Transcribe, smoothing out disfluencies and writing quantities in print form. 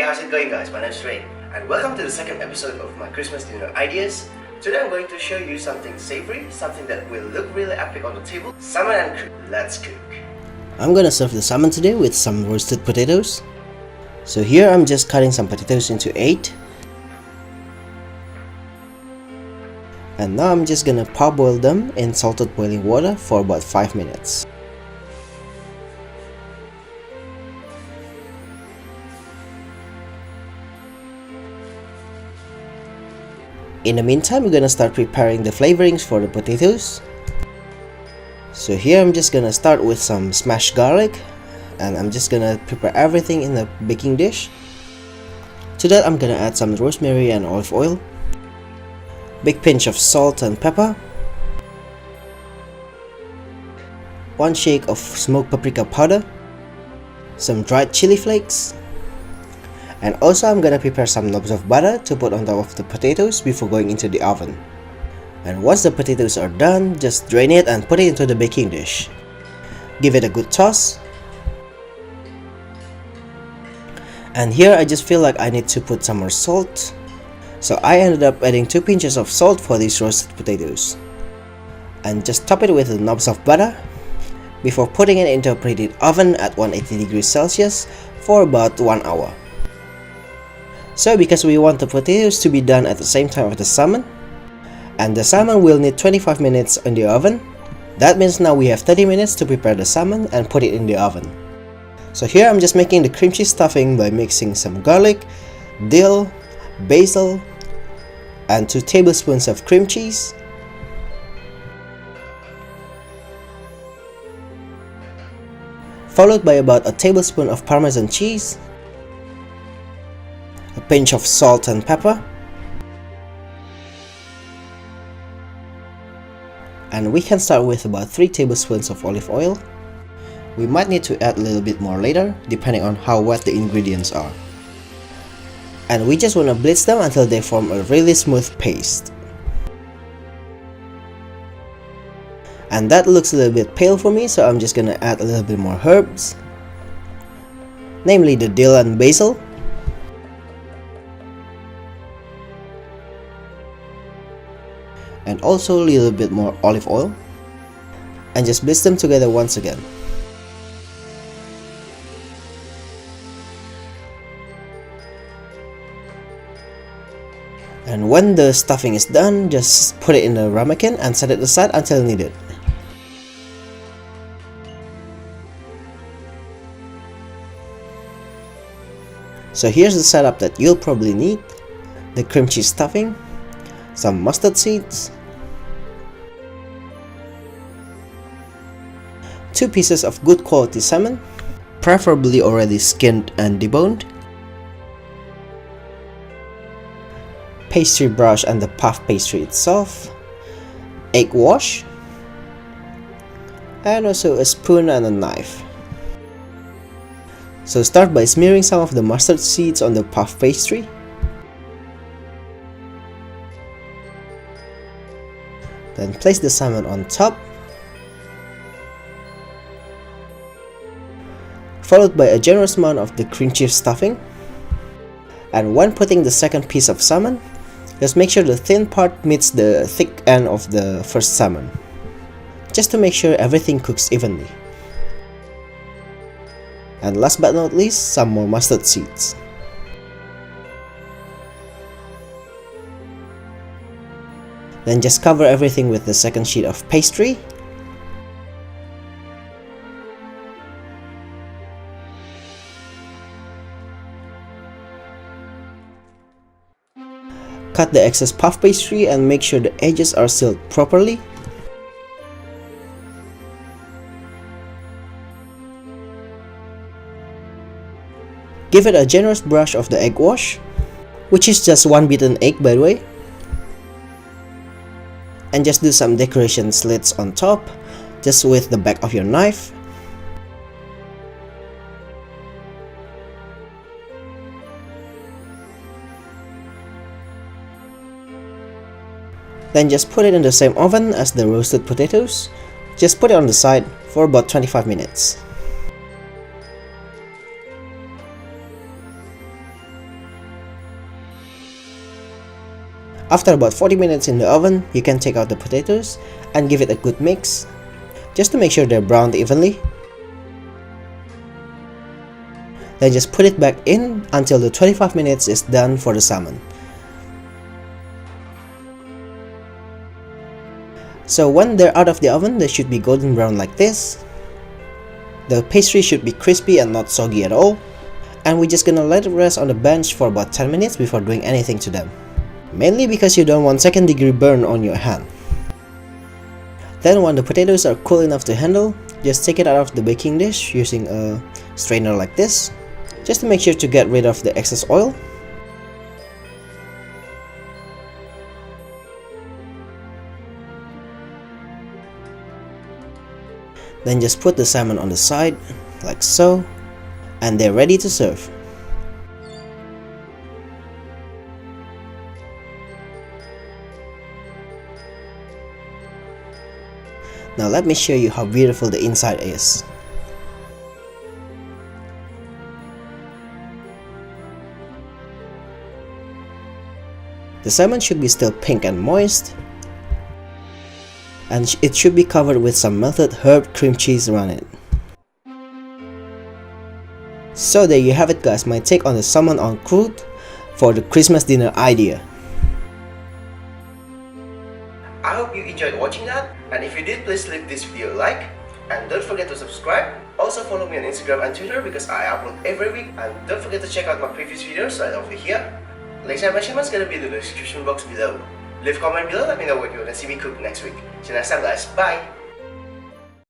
how's it going guys? My name is Ray and welcome to the second episode of my Christmas dinner ideas. Today I'm going to show you something savory, something that will look really epic on the table. Salmon and Croute. Let's cook. I'm gonna serve the salmon today with some roasted potatoes. So here I'm just cutting some potatoes into 8. And now I'm just gonna parboil them in salted boiling water for about 5 minutes. In the meantime, we're gonna start preparing the flavorings for the potatoes. So here I'm just gonna start with some smashed garlic, and I'm just gonna prepare everything in the baking dish. To that I'm gonna add some rosemary and olive oil, big pinch of salt and pepper, 1 shake of smoked paprika powder, some dried chili flakes, and also I'm gonna prepare some knobs of butter to put on top of the potatoes before going into the oven. And once the potatoes are done, just drain it and put it into the baking dish. Give it a good toss. And here I just feel like I need to put some more salt. So I ended up adding 2 pinches of salt for these roasted potatoes. And just top it with the knobs of butter before putting it into a preheated oven at 180 degrees Celsius for about 1 hour. So because we want the potatoes to be done at the same time of the salmon, and the salmon will need 25 minutes in the oven, that means now we have 30 minutes to prepare the salmon and put it in the oven. So here I'm just making the cream cheese stuffing by mixing some garlic, dill, basil, and 2 tablespoons of cream cheese, followed by about a tablespoon of Parmesan cheese, a pinch of salt and pepper, and we can start with about 3 tablespoons of olive oil. We might need to add a little bit more later depending on how wet the ingredients are. And we just want to blitz them until they form a really smooth paste. And that looks a little bit pale for me, so I'm just gonna add a little bit more herbs, namely the dill and basil. And also a little bit more olive oil, and just blitz them together once again. And when the stuffing is done, just put it in a ramekin and set it aside until needed. So here's the setup that you'll probably need: the cream cheese stuffing, some mustard seeds, 2 pieces of good quality salmon, preferably already skinned and deboned, pastry brush and the puff pastry itself, egg wash, and also a spoon and a knife. So start by smearing some of the mustard seeds on the puff pastry. Then place the salmon on top, followed by a generous amount of the cream cheese stuffing. And when putting the second piece of salmon, just make sure the thin part meets the thick end of the first salmon, just to make sure everything cooks evenly. And last but not least, some more mustard seeds. Then just cover everything with the second sheet of pastry. Cut the excess puff pastry and make sure the edges are sealed properly. Give it a generous brush of the egg wash, which is just 1 beaten egg by the way. And just do some decoration slits on top, just with the back of your knife. Then just put it in the same oven as the roasted potatoes. Just put it on the side for about 25 minutes. After about 40 minutes in the oven, you can take out the potatoes and give it a good mix, just to make sure they're browned evenly. Then just put it back in until the 25 minutes is done for the salmon. So when they're out of the oven, they should be golden brown like this. The pastry should be crispy and not soggy at all. And we're just gonna let it rest on the bench for about 10 minutes before doing anything to them. Mainly because you don't want second-degree burn on your hand. Then when the potatoes are cool enough to handle, just take it out of the baking dish using a strainer like this, just to make sure to get rid of the excess oil. Then just put the salmon on the side, like so, and they're ready to serve. Now let me show you how beautiful the inside is. The salmon should be still pink and moist, and it should be covered with some melted herb cream cheese around it. So there you have it guys, my take on the salmon on croute for the Christmas dinner idea. I hope you enjoyed watching that, and if you did, please leave this video a like, and don't forget to subscribe. Also follow me on Instagram and Twitter because I upload every week, and don't forget to check out my previous videos right over here. Links and measurements gonna be in the description box below. Leave a comment below, let me know what you wanna see me cook next week. See you next time guys, bye!